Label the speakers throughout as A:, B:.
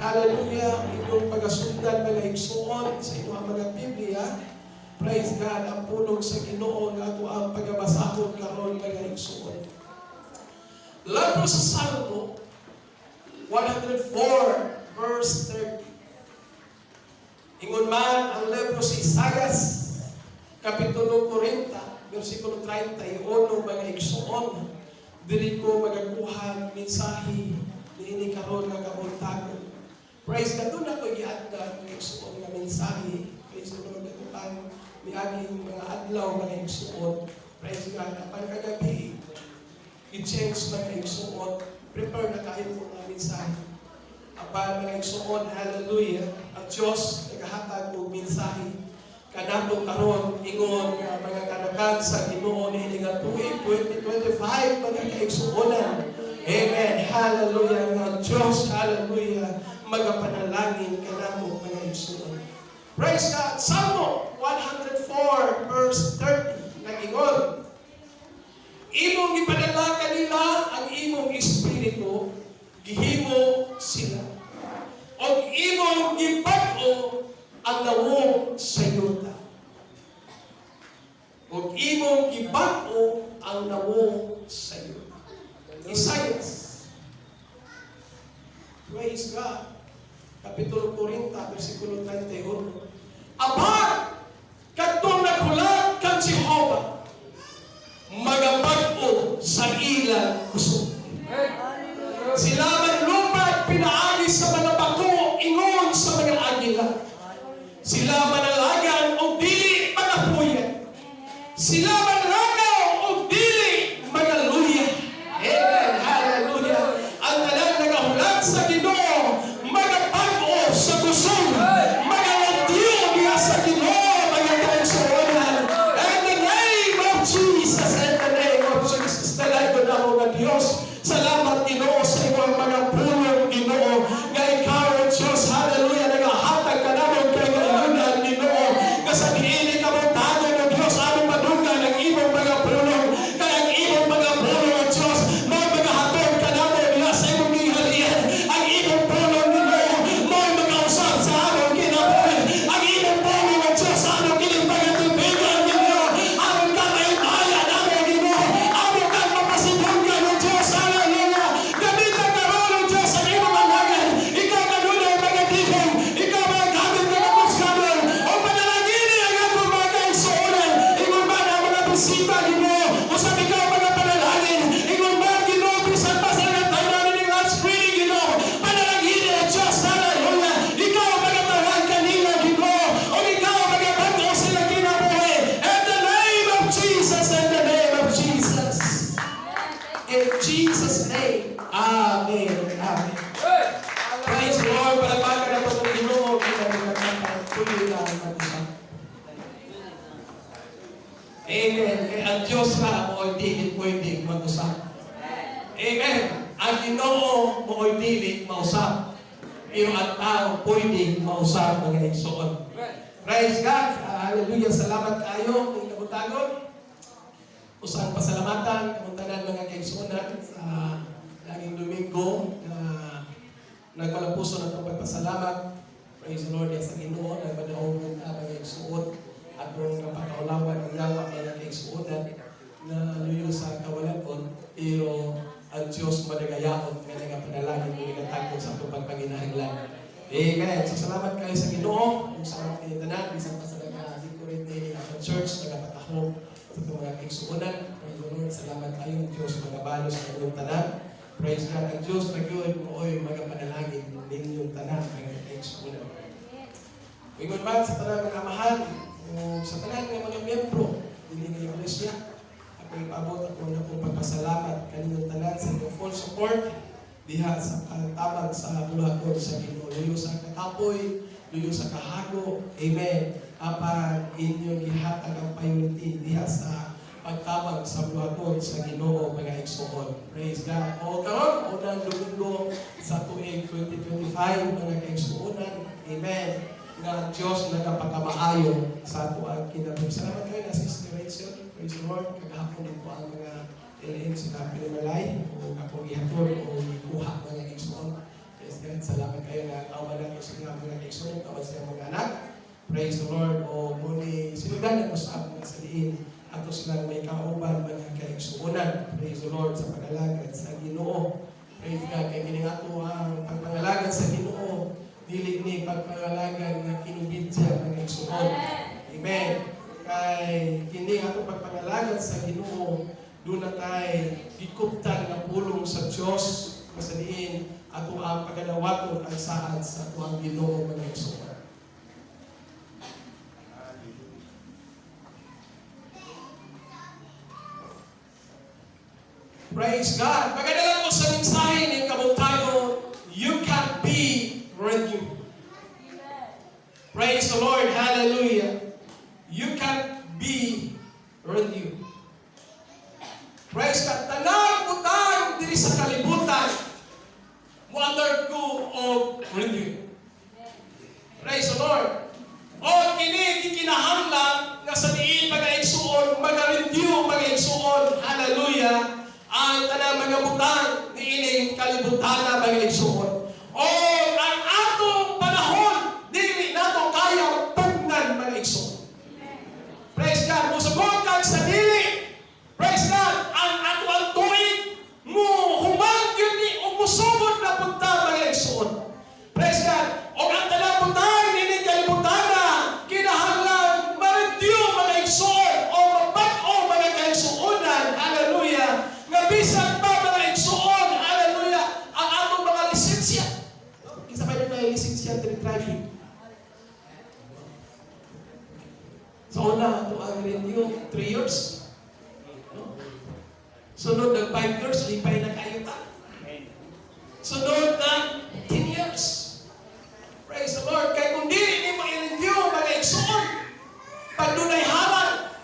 A: Hallelujah. Inyong pagasundan mga igsuon sa inyong mga Biblia. Praise God. Ang pulong sa Ginoo nga ato ang pagabasahon karon mga igsuon. Labro sa Salmo 104 verse 30. Ingon man ang libro sa Isayas kapitulo 40 versikulo 31 mga igsuon. Dili ko magakuha mensahe niini karon nga kabuntagon. Praise God. Doon ako giadda ng igsuon nga mensahe. Praise the Lord. Ito ang miaging mga adlaw mga igsuon. Praise God. Kapag kagabi, i-change mga igsuon. Prepare na kayo po ng mensahe. Kapag mga igsuon, hallelujah, ang Diyos naghahatag og mensahe. Kanatong karon ingon nga mga kanakan sa Ginoo niini nga tuig 2025 mga kaigsuonan. Amen. Hallelujah. Nga Diyos, hallelujah, magapanalangin kanamo mga igsuon. Praise God. Salmo 104 verse 30 nag-ingon, imong ipadala kanila ang imong espiritu, gihimo sila. Og imong gibag-o ang lawom sa yuta. Og imong gibag-o ang lawom sa yuta. Isayas. Praise God. Kapitulo 40, versikulo 31. Abad, kadtong naghulat kang Jehovah, magabag-o sa ilang kusog. Sila man lupa pinaagi sa mga bako, ingon sa mga agila. Sila manalagan o dili manapuyan. Sila manlagaw o dili manaluya. Amen. Hallelujah. Ang talang nagahulat sa Ginoo, magapag-o sa kusog. Magalagdiyo niya sa Ginoo, mga kaigsuonan. In the name of Jesus, in the name of Jesus, talaga na mo ng Diyos. Salamat Ginoo sa iyong mga pulong Ginoo. Nga ikaw, Diyos, hallelujah, nagahatag ka naman kay Ginoo, Ginoo. Kasabihin ka mo, tago ng Diyos, aming madungan ang ibang mga pulong. Kaya ang ibang mga pulong, Diyos, magahatag ka naman niya sa iyong gihalian. Ang ibang pulong Ginoo, mag-usap sa among kinabuhi. Ang ibang pulong, Diyos, among kinipagatubigan, Ginoo. Among kamahimayan, among Ginoo. Among kagmapasibunggan ng Diyos, hallelujah. Gamitan ka ron ng Diyos ang ibang alagan. Ikaw kanunay mga tibong. Ikaw mga gamit ka ng muskanon. O panalangini ang atong mga kaigsuonan. Ingon ba na mga bisita, Ginoo? O sa ikaw mga panalangin. Ingon ba, Ginoo, bisan pa sa nagtayunan ng last reading, Ginoo. Panalangini ang Diyos, hallelujah. Ikaw mga tawag kanila, Ginoo. O ikaw mga bago sila kinabuhi. In the name of Jesus, in the name of Jesus. In Jesus' name. Amen. Amen. Praise the Lord. Palabagan na po ng Ginoo. Kita ng tuloy na ang mag-isa. Amen. Kaya ang Diyos na mo hindi pwedeng mag-usap. Amen. Ang Ginoo mo hindi mausap. Pero ang tao pwedeng mausap mga igsoon. Praise God. Hallelujah. Salamat kayo. Mga kabutagon. Usang pasalamatan, kamuntanan mga kaigsuonan sa laging Domingo na nagpalapuso na itong pagpasalamat. Praise the Lord, sa Ginoo, na madahon ang mga kaigsuon at nung napakaulawan ng yawa mga kaigsuonan na luyo sa kawalan-on, pero ang Diyos madagayaon nga nagapanalangin ng inatagpo sa itong pagpaginahanglan. Amen. So salamat kayo sa Ginoo, yung sa mga tanan, isang pa sa nag-decorate ni church, nagapatahong sa itong mga kaigsuonan. Praise the Lord. Salamat kayo ng Diyos, magabalo sa inyong tanan. Praise God. Ang Diyos, nag-iwag mo oy magapanalangin ninyong tanan, mga kaigsuonan. Ingon man sa tanan ng amahan, sa tanan ng mga miyembro, hindi ng iglesia, ako ipabot ako na pong pagpasalamat kaninyong tanan sa inyong full support diha sa pagtabag sa bulagon sa Ginoo. Luyo sa kakapoy, luyo sa kahago. Amen. Apan inyong ihatag ang priority diha sa pagtabag sa bulagon sa Ginoo mga igsoon. Praise God. O karon unang Domingo sa tuig 2025 mga kaigsuonan. Amen. Nga Diyos nagapagkamaayo sa ato ang kinabuhi. Salamat kayo na Sister Rachel. Praise the Lord. Kagahapon din po ang mga LN sa Pilimalay o kapag ihatod o ikuha mga igsoon. Yes, God, salamat kayo na kawalan ko sa mga kaigsoon, tawad sa mga anak. Praise the Lord. O muli, sinuganan ko sa mga saliin. Ato silang may kauban, mga kaigsuunan. Praise the Lord sa pag-alagad sa Ginoo. Praise God. Kaya kining ato ang pagpangalagad sa Ginoo. Dili ni pagpangalagad na kinubidya mga kaigsuon. Amen. Kay kining ato pagpangalagad sa Ginoo, doon na tayo gikuptan ng pulong sa Diyos. Masaliin, ato ang paganawaton ang saad sa ato ang Ginoo mga kaigsuon. Praise God. Magandang ko sa mensahe ng kabutayon, you can be renewed. Praise the Lord. Hallelujah. You can be renewed. Praise God. Tanang butang diri sa kalibutan, undergo of renewed. Praise the Lord. O kini gikinahanglan nga sa diin pag-aigsuon, mag-renew pag-aigsuon. Hallelujah. Ang tanang mga butang niining kalibutan na mag-aigsuon. O ang atong panahon, dili nato kaya pugnan mag-aigsuon. Praise God. Musugot kag sa dili. Praise God. Ang ato ang tuig mo humang yun ni o musugod na punta mag-aigsuon. Praise God. O ang tanang butang niining kalibutan na kinahanglan ma-renew mag-aigsuon o mabag-o mag-aigsuonan. Hallelujah. Nga bisan pa mga igsuon, hallelujah, ang atong mga lisensya. Isa pa yung lisensya ng driving. So una, ito ang renew 3 years. No? Sunod ng 5 years, lipay na kayo ta. Sunod ng 10 years. Praise the Lord. Kaya kung dili ni mo i-renew mga igsuon, pag dunay haman,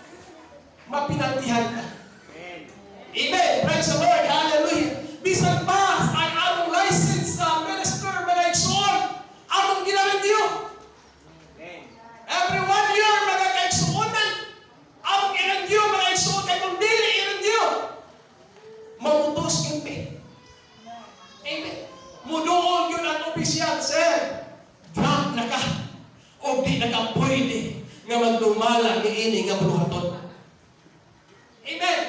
A: mapinantihan ka. Amen. Praise the Lord. Hallelujah. Bisan pa ang among license sa minister mga igsuon, among gina-renew. Every 1 year mga kaigsuonan, among i-renew mga igsuon, kaya kung dili i-renew, mamutos yung pay. Amen. Mudoon yun ang opisyal, sir. Drunk na ka. O di na ka pwede nga magdumala ni ini nga buluhaton. Amen.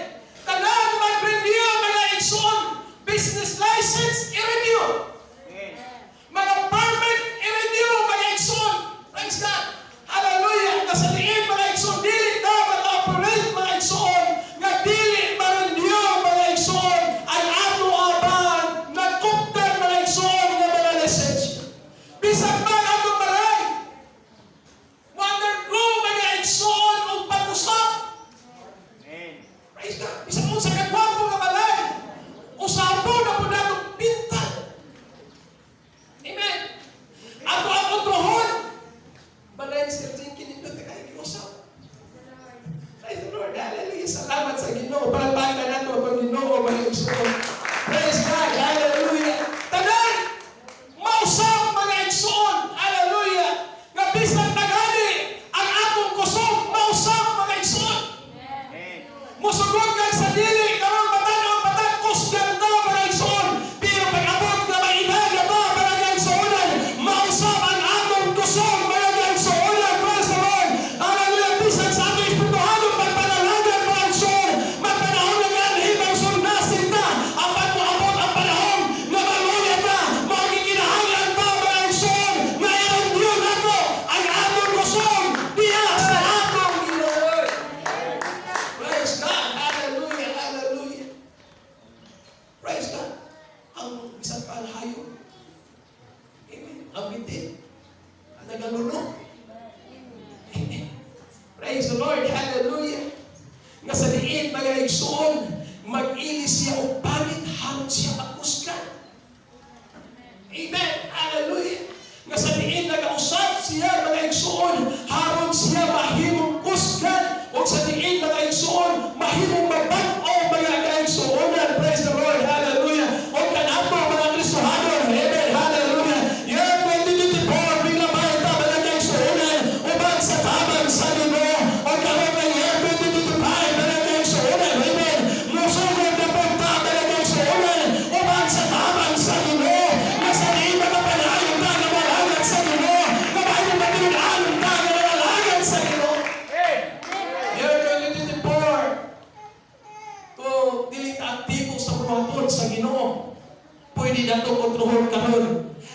A: Tanang mag-renew mga igsuon, business license, i-renew. Mga permit, i-renew mga igsuon. Praise God. Hallelujah. Kasaliin mga igsuon, dili na mag-operate mga igsuon, nga dili ma-renew mga igsuon, ang ato abang, nagkuptan mga igsuon nga mga lisensya. Bisag man ato balay, undergo mga igsuon o pag-usap. Praise God. Isang kung sa kagwapo nga balay, usapo na po natong pintan. Amen. Ato ang utrohon. Balay ni Sir Jim, kinindot na kayo usap. Praise the Lord. Hallelujah. Salamat sa Ginoo. Palagpakan nato ang Ginoo mga igsuon. Praise God. Hallelujah. Tanan, mausap mga igsuon.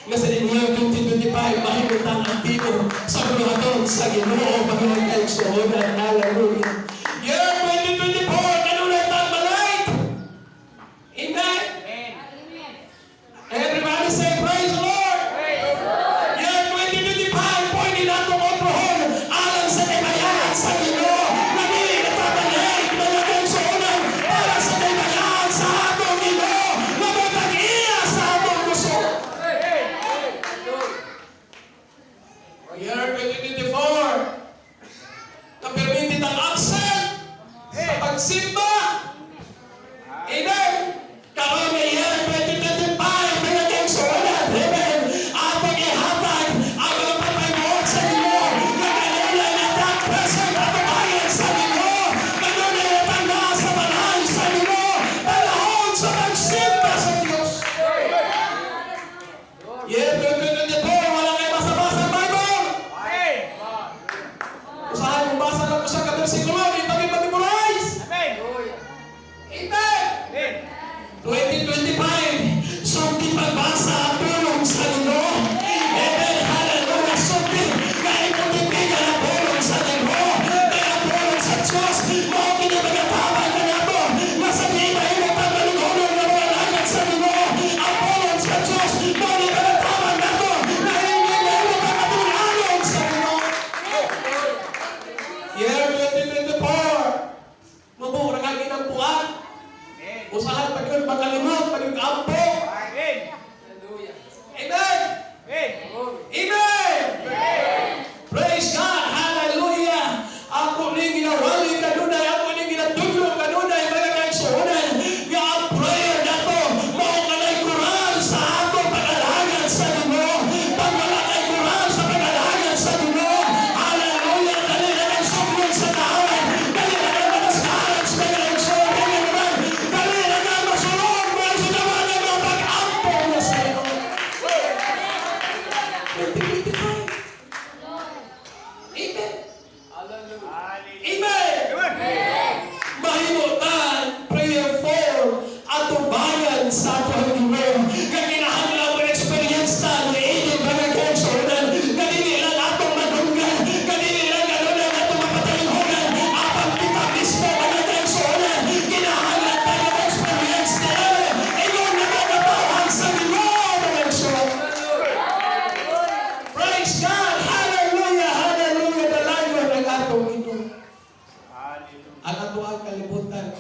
A: nga sa New 2025, mahimutan ang tino sa buluhaton sa Ginoo, Panginoon kayong suhonan. Hallelujah. Year 2024, kanunay tang malay. Amen. Everybody say, praise the Lord. Year 2025, pwede na itong otrohon alang sa kayamayan sa Ginoo. Nagili na tatanay, mga kayong suhonan para sa kayamayan sa atong Ginoo. Nagtag-iya sa atong gusto. Year 2024, na-permitted ang absent sa pagsimba. Amen. Karoon na year 2025, mga kayong suhonan. Amen. Atong ihatag ang mga pagpaymoon sa Ginoo. Nakanunay na tang present atong ayan sa Ginoo. Kanunay na tanda sa banal sa Ginoo. Panahon sa pagsimba sa Diyos. Year 2024, wala kayo basa-basa ang Bible. Usahan mo basa lang ko sa kabersikulo, ipag-memorize. Amen. 2025, sumpi pagbasa at tulong sa Ginoo. Amen. Hallelujah. Sumpi, kahit pagbibigan ang tulong sa Ginoo. Kaya tulong sa Diyos. Mga kinabagatabang ka na ito. Masabihin na imo pagbaligunan na mga lagat sa Ginoo. Ang tulong sa Diyos. Mga kinabagatabang na ito. Nahingin na imo pagkatulong sa Ginoo. Year 2024, mabura ka ginampuan. Usahan pa yun, makalimot, pag-ampo. Amen. Amen. Praise God. Hallelujah. Ako ning ginawali kanunay, ako ning ginatudlo kanunay, mga kaigsuonan. Nga ang prayer na to, mao kanay kural sa ato pag-alagan sa Ginoo. Pag wala kay kural sa pag-alagan sa Ginoo. Hallelujah. Dali na kang sumunod sa taon. Dali na kang manasahan sa mga kaigsuonan. Dali na kang masulong mga sinawagan ng pag-ampo na sa Ginoo. 2025. Amen. Mahimutan, prayer for atong bayan sa atong Ginoo. Nga kinahanglan mo experience ta ni inyong mga kaigsuonan. Nga dili lang atong madunggan, nga dili lang kanunay atong mapatalinhonan. Apang kita mismo mga kaigsuonan, kinahanglan tayo ng experience nila. Iyon na magkatawag sa Ginoo mga kaigsuonan. Praise God. Hallelujah. Hallelujah. Dalayon ang atong Ginoo. Ang ato ang kalibutan.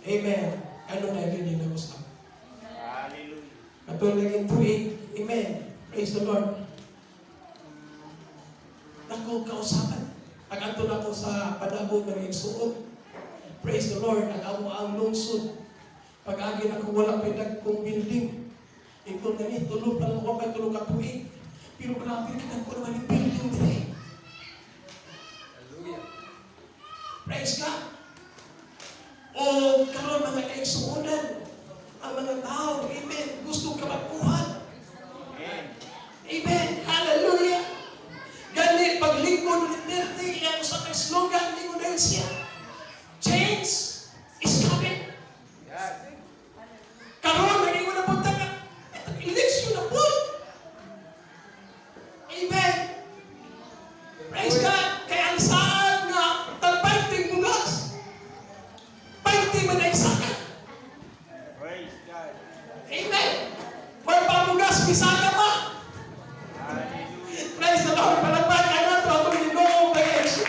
A: Amen. Ano na yun yung nag-usap? Katulad naging tuwing. Amen. Praise the Lord. Ako kausapan. Ang ato na ko sa panahon ng igsuot. Praise the Lord. Ang amo ang lungsod. Pag-agi na kung wala pinagkong building. Ito na ni, tulog lang ako kay tulog ka tuwing. Pero grabe ka ko naman yung building din. Praise God. O karon mga kaigsuonan, ang mga tao, amen, gusto ka magkuhan. Amen. Hallelujah. Gani, paglingkod ni Dirty, yan sa may slogan, lingon na siya. Change is coming. Karon, naging na punta ka. Election na po. Amen. Praise God. Kaya ang saan nga, tagpagting bugas. Pagting man ay saka. Amen. May pamugas, bisaka pa. Praise the Lord. Palagpagan na ito. Atong Ginoo. Praise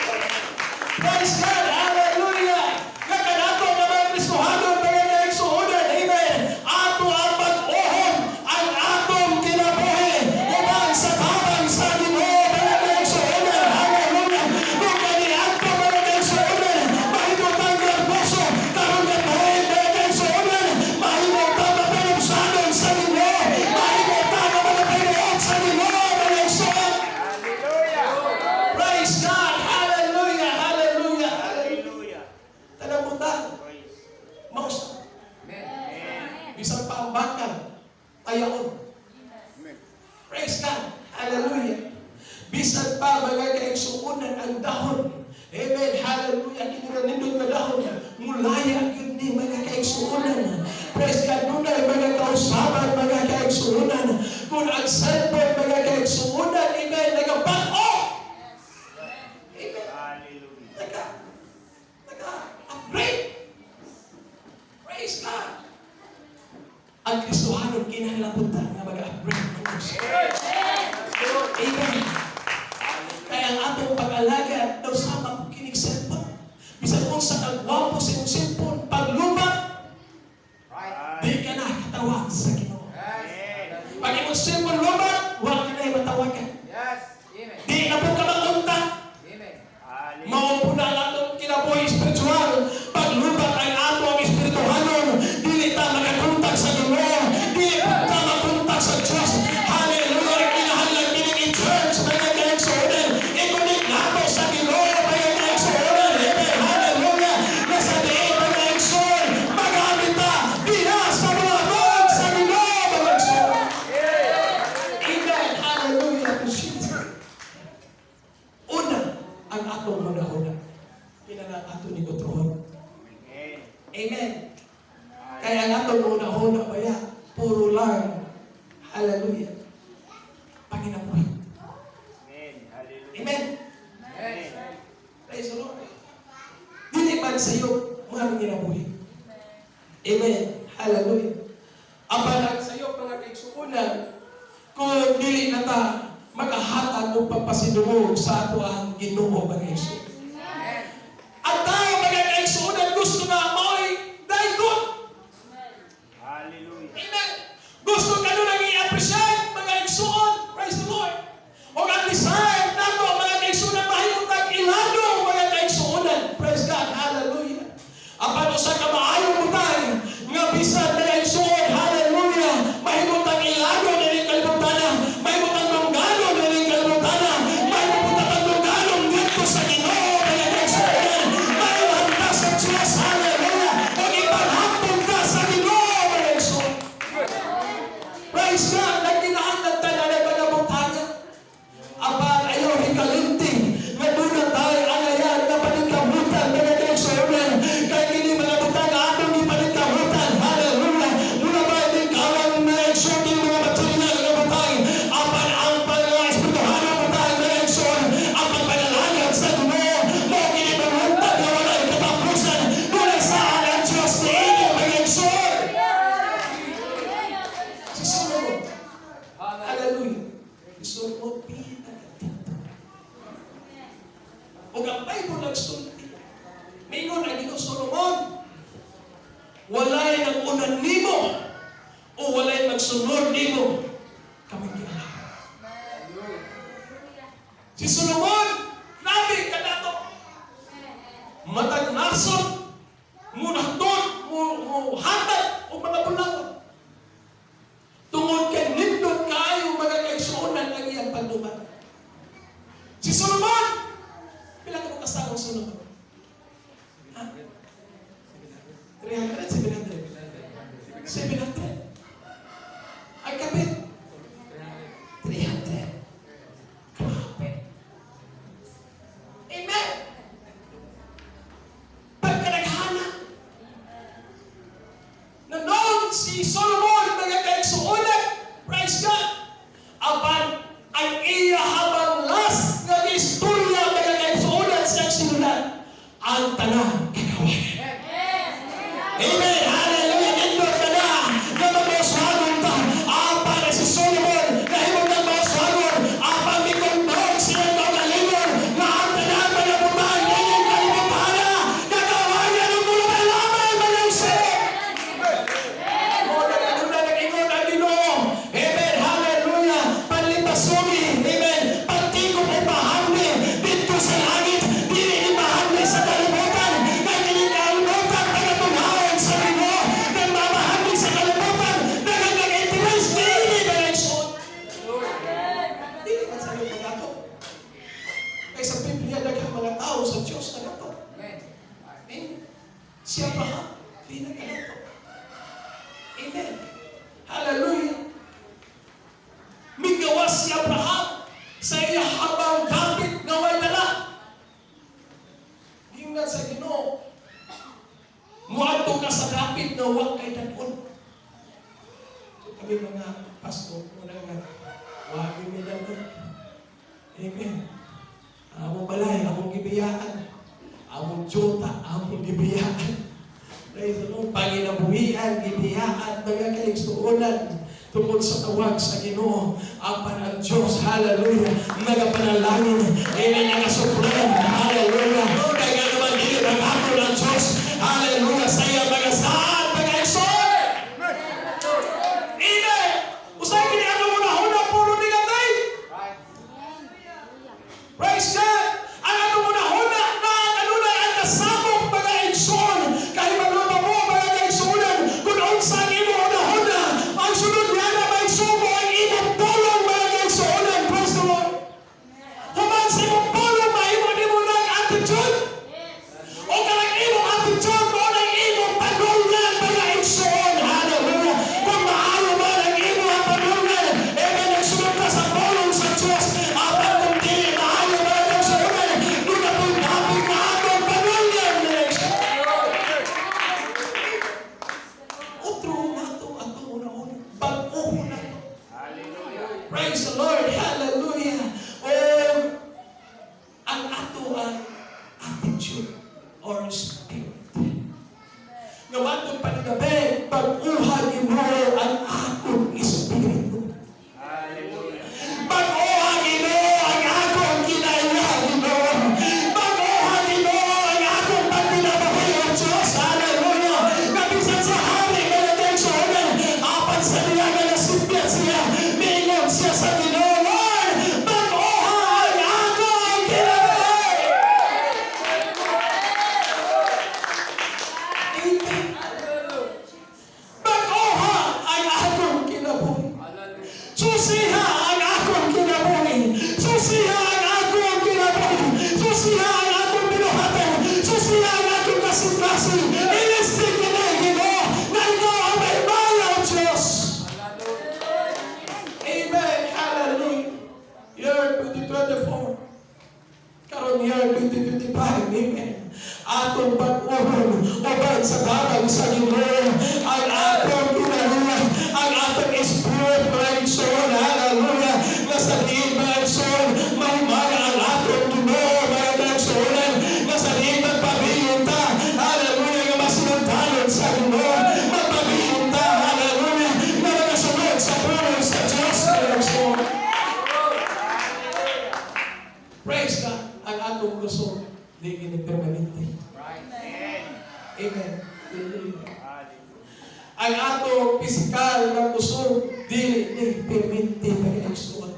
A: God. Hallelujah. Kakanato na mga Kristohanon, mga kaigsuonan. Amen. Ato ang pag-ohon, ang atong kinabuhi. Upang sa tabang sa Ginoo, mga kaigsuonan. Hallelujah. Nung kaniadto mga kaigsuonan, mahimutang nervoso, karon na buhay, mga kaigsuonan. Mahimutang mapinumsanon sa Ginoo. Mahimutang na mga pinoon sa Ginoo, mga kaigsuonan. Praise God. Hallelujah. Hallelujah. Hallelujah. Talamutan. Mausa. Bisang pa ang bakal. Ayaon. Praise God. Hallelujah. Bisan pa mga kaigsuonan ang dahon. Amen. Hallelujah. Kinunanindot na dahon. Mulaya yun ni mga kaigsuunan. Praise God, nunay mga kausaban, mga kaigsuunan. Kung ang cellphone, mga kaigsuunan, amen, nagabag-o. Amen. Nag-upgrade. Praise God. Ang Kristohanon kinahanglan nga mag-upgrade. Amen. Kaya ang atong pag-alaga daw sa makinig cellphone. Bisan kung sa kagwapo sa iyong cellphone, pagluma, di ka na katawag sa Ginoo. Pag iyong cellphone luma, huwag ka na matawagan. Di na po ka makunta. Mao po na ang atong kinabuhi spiritual. Pagluma ay ato ang espirituhanon. Dili ta makakontak sa Ginoo. Dili ta makontak sa Diyos. Hallelujah. Kinahanglan kining in church, mga kaigsuunan. I-connect nato sa Ginoo, mga kaigsuunan. Amen. Hallelujah. Nasa diin, mga kaigsuunan. Magamit ta. Diha sa mga bag sa Ginoo, mga kaigsuunan. Amen. Hallelujah. Una, ang atong manahuna. Kinahanglan ato ni Gotrohon. Amen. Kaya ang atong una-una baya, puro lang. Hallelujah. Panginoon. Amen. Praise the Lord. Dili man sa iyo, mga ginabuhi. Amen. Hallelujah. Apalag sa iyo, mga kaigsuunan, kung dili na ta makahatag o papasidungog sa ato ang Ginoo, mga kaigsuunan. At tayo, mga kaigsuunan, gusto na mo'y dahigon.
B: Hallelujah.
A: Amen. Gusto ka nun ang i-appreciate, mga kaigsuon. Praise the Lord. O ang desire nato, mga kaigsuunan, mahimutang ilado, mga kaigsuunan. Praise God. Hallelujah. Apan sa kamaayon mo tayo, nga bisan, mga kaigsuon, hallelujah, mahimutang ilado na rin kalibutana, mahimutang manggano na rin kalibutana, mahimutang manggano dito sa Ginoo, mga kaigsuunan, mahimutan ka sa Diyos, hallelujah, o ipaghapon ka sa Ginoo, mga kaigsuon. Praise God, nagkinahanglan tayo na panabutana. Apan ayaw hikalinting, nga doon na tayo alayan na paningkabutan, mga kaigsuunan, kaya kini mga butana atong ipaningkabutan, hallelujah. Muna ba yung kawan na kaigsuon, yung mga material na butay, apan ang pag-espirituhan na butay, mga kaigsuon, ang pagpanalangin sa Ginoo, mo kinipamuntan na wala yung katapusan, mula saan ang Diyos ni inyo, mga kaigsuon. Si Solomon, hallelujah. Si Solomon, pinagandito. O ang Bible nagsulti. Mingon ang Ginoo Solomon, walay nag-unan nimo o walay magsunod nimo kami gialaw. Si Solomon, grabe ka na to. Matag nasod, munahton, hatag o mga bulawan. Tungod kay nindot kayo mga kaigsuonan ang iyang panduman. Si Solomon, pila ka mo kasama Solomon? Ha? 300, 700? 700. Ay kapit? 300. Grabe. Amen. Pagkanaghana, nanood si Solomon, mga kaigsuonan, praise God, apan ang iya habang last nga istorya, mga kaigsuonan, sa sinulat, ang tanan kagawagan. Amen. Hallelujah. Nindot ka na na mag-uswagon ta. Apan si Solomon, nahimog ng mag-uswagon, apan mikondog siya kaugalingon, na ang tanan panabutan, ngayon kalimutan na, kagawagan ng mulungan lamay, mga isip. Nag-ingon ang Ginoo. Amen. Hallelujah. Panlipasugi. Amen. Pagtikop o pahandi dito sa langit. Dili imahandi sa kalibutan. Kaya kinikalimutan pagkatunhaon sa Ginoo. Nang mamahandi sa kalibutan. Nagagag-interest. Dili ba na isun? Dili ba sa iyo pagkato? Kaya sa Biblia, daghang mga tao sa Diyos na nato. Amen. Siya pa ha? Di na ka nato. Amen. Hallelujah. Migawas si Abraham sa iya habang dapit ngaway dala. Gingat sa Ginoo. Muadto ka nawa kay dagon. So kami mga pastor, muna nga, wagin mi dagon. Amen. Among balay, among gibiyaan. Among jota, among gibiyaan. Praise the Lord. Panginabuhian, gibiyaan, mga kaigsuunan. Tungkol sa tawag sa Ginoo, apan ang Diyos, hallelujah, nagapanalangin, amen, nagasuplan, hallelujah, kaya naman dito nagapon ang Diyos, hallelujah, sa iya mga saan, mga exor, amen, usay kini ano mo na huna, puro negative, praise God, ang ano mo na huna, na ano na ang kasabog, mga exor, kahit maluma mo, mga exoran, kung unsang imo na huna, ang sunod niya na may sumo ang imong pulong mga kaigsuonan. Praise the Lord. Human sa imong pulong, mahimon mo ng attitude. O karang imong attitude mo ng imong panungan mga kaigsuon. Hallelujah. Kung maayo man ang imong panungan, nagsunod ka sa pulong sa Diyos. Apan kung dili maayo mga kaigsuonan, doon na pong kapit na atong panungan mga kaigsuonan. Otro na ito at una-una. Pag-uho na ito. Praise the Lord. Hallelujah. Ang ato ang attitude or spirit. Ngawan itong panagabi, pag-uhan mo ang akong espiritu. Pag-uhan mo ang akong kinailan mo. Pag-uhan mo ang akong pagpinabahay ng Diyos. Hallelujah. Nabisan sa hari na nagkaksonan, apan sa niya na nasipyan siya, mingon siya sa Ginoo, Lord, pag-uhan ang akong kinabahay. Amen. Pag-uhan ang akong kinabuhi. Susiha ang akong kinabuhi. Susiha ang akong kinabuhi. Susiha ang akong binuhatan. Susiha ang akong kasing-kasing. Inistig ka na Ginoo na ikaw ang may bayaw, Diyos. Amen. Hallelujah. Year 2024. Karon year 2025. Amen. Atong pag-uhon ubad sa tabang sa Ginoo ang atong kinabuhi, ang atong spirit, mga igsoon, hallelujah, nasa diin mga igsoon, mahimaga ang atong Ginoo, mga igsoon, nasa diin magpabilin ta, hallelujah, nga masinuntanon sa Ginoo, magpabilin ta, hallelujah, na magasunod sa pulong sa Diyos, mga igsoon. Praise God, ang atong gusto, di kini-permanente. Amen. Ang atong pisikal na kusog, dili permite mga igsoon.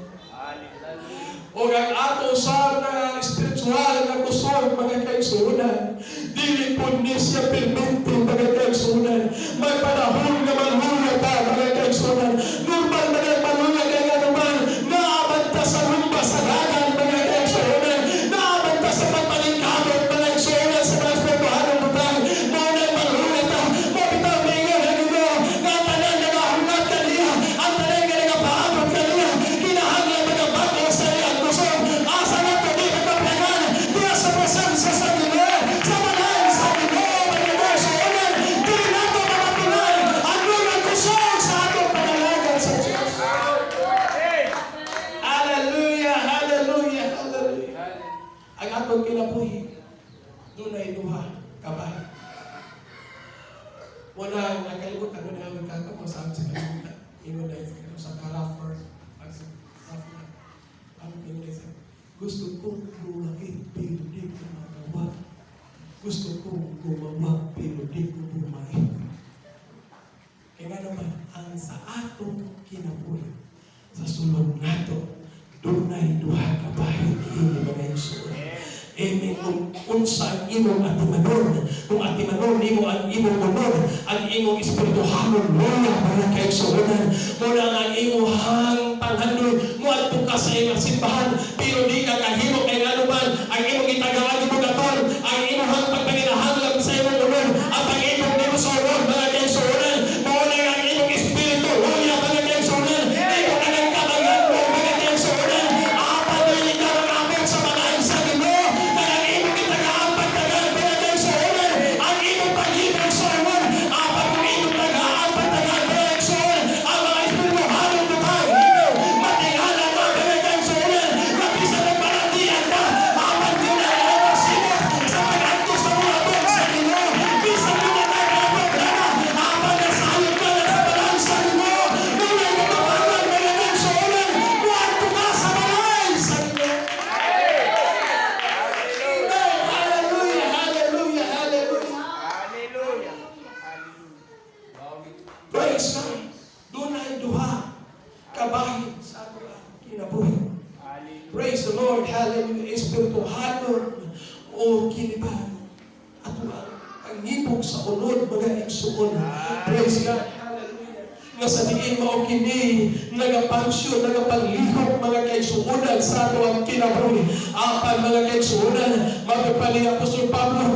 A: O ang atong sa na spiritual na kusog mga kaigsuonan, dili po ni siya permite mga kaigsuonan. May panahon na manhula ta mga kaigsuonan. Normal na manhula kay anuman, naabanta sa lumba sa dagan mga kaigsuonan, naabanta sa pagpaningkamot mga igsuonan sa mga spiritualong butang. Maunay manhula ta, mabitaw mingon na Ginoo, nga tanan na nahunat kaniya, ang tanan nga nagapaabot kaniya, kinahanglan mga bago sa iyang kusog. Asa na ito di magpapagan, diya sa presensya sa Ginoo, sa manahan sa Ginoo, mga igsuonan, di nato mapatunan ang mga kusog sa atong panalagan sa Diyos. Hallelujah, hallelujah, hallelujah. Ang atong kinabuhi, doon ay duha, kabahay. Wala, nakalimutan mo na ang kakamo sa amin sa kalimutan. Ingon na yun sa karaffer. Gusto ko bumain, pero di ko magawa. Gusto ko gumawa, pero di ko bumain. Kaya nga naman, ang sa atong kinabuhi, sa sulod nato, doon ay duha kabahay, ini mga igsoon. Amen. Kung unsa ang imong atimanon, kung atimanon nimo ang imong unod, ang imong espirituhanon, muna mga kaigsuonan, muna ang imong panghandol, mo at ka sa imong simbahan, pero di ka kahimo kay anuman, ang imong itagaan mo gaton, ang imong pagpanginahanglan sa imong unod, at ang imong dinusoron, mga kaigsuonan, muna ang imong espiritu, muna mga kaigsuonan, imo ka ng kabangan mo, mga kaigsuonan, apadoy ka ng amon sa mga sa Ginoo, ang imong itagaan pagtagal, mga kaigsuonan, ang imong pag-ibig sa imong, apat kung imong kinabuhi. Praise the Lord. Hallelujah. Espirituhanon o kiniban. At ang ngipog sa unod, mga igsuon. Praise God. Hallelujah. Nga sa diin mao kini nagapangsyon, nagapanglihok mga kaigsuonan sa ato ang kinabuhi. Apan mga kaigsuonan, magpapali Apostol Pablo